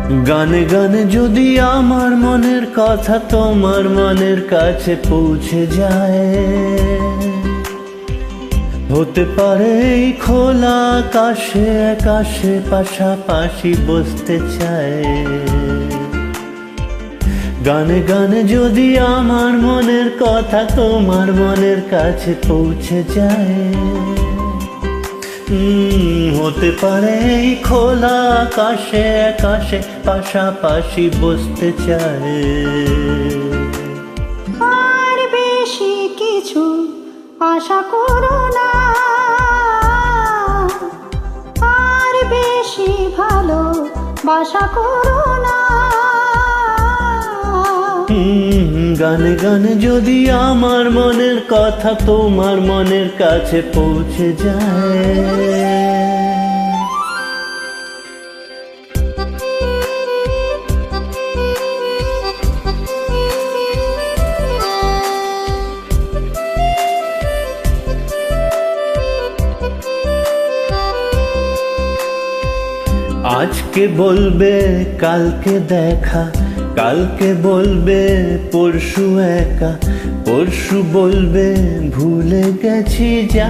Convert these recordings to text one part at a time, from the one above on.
গানে গানে যদি আমার মনের কথা তোমার মনের কাছে পৌঁছে যায়, হতে পারে এই খোলা আকাশে আকাশে পাশাপাশি বসতে চায়। গানে গানে যদি আমার মনের কথা তোমার মনের কাছে পৌঁছে যায়, হতে পারে এই খোলা আকাশে আকাশে পাশাপাশি বসতে চায়। আর বেশি কিছু আশা করো না, আর বেশি ভালো বাসা করো না। গানে গানে যদি আমার মনের কথা তোমার মনের কাছে পৌঁছে যায়। আজকে বলবে কালকে দেখা, কালকে বলবে পরশু একা, পরশু বলবে ভুলে গেছি যা।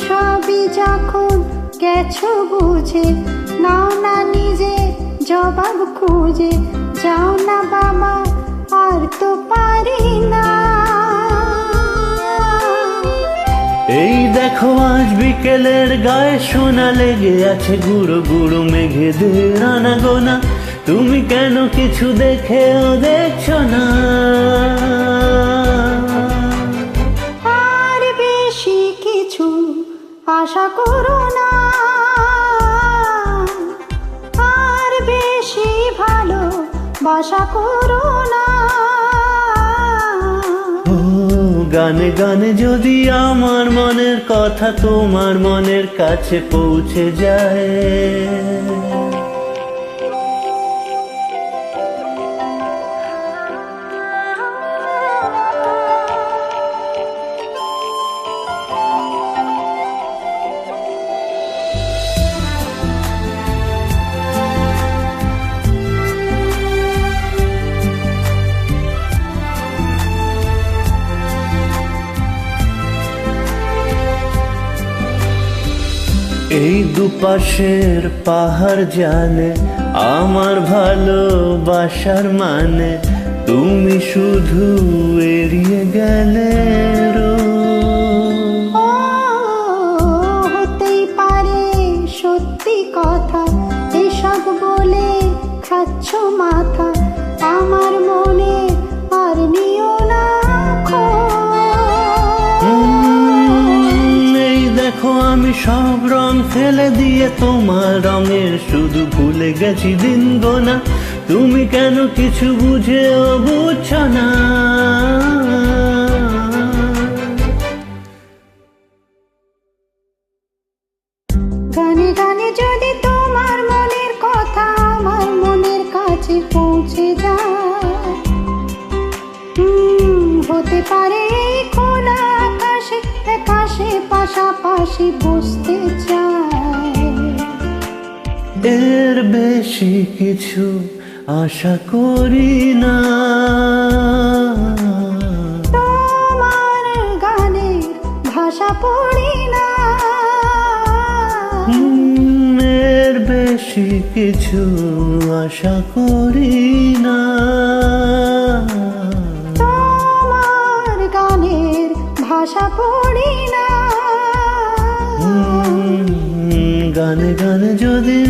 সবই যখন গেছো বুঝে, নাও না নিজে জবাব খুঁজে, যাও না বাবা আর তো পারি না। এই দেখো আজ বিকেলের গায়ে সোনা লেগে আছে, গুঁড়ো গুঁড়ো মেঘেদের আনাগোনা, তুমি কেন কিছু দেখেও দেখছো না? আর বেশি কিছু আশা করো না, আর বেশি ভালো বাসা করো না। গানে গানে যদি আমার মনের কথা তোমার মনের কাছে পৌঁছে যায়। এই দুপাশের পাহাড় জানে আমার ভালোবাসার মানে, তুমি শুধু এড়িয়ে গেলে হতেই পারে সত্যি কথা, এসব বলে খাচ্ছ মাথা, আমার মনে আর নিও না। দেখো আমি সব রং ফেলে দিয়ে তোমার রঙের শুধু ভুলে গেছি দিন গোনা, তুমি কেন কিছু বুঝেও বুঝছো না? গানে গানে যদি তোমার মনের কথা আমার মনের কাছে পৌঁছে যায়, হতে পারে এই খোলা আকাশে আকাশে পাশাপাশি বসতে চায়। এর বেশি কিছু আশা করি না, তোমার গানের ভাষা পড়ি না। এর বেশি কিছু আশা করি না, তোমার গানের ভাষা পড়ি না। গানে গানে যদি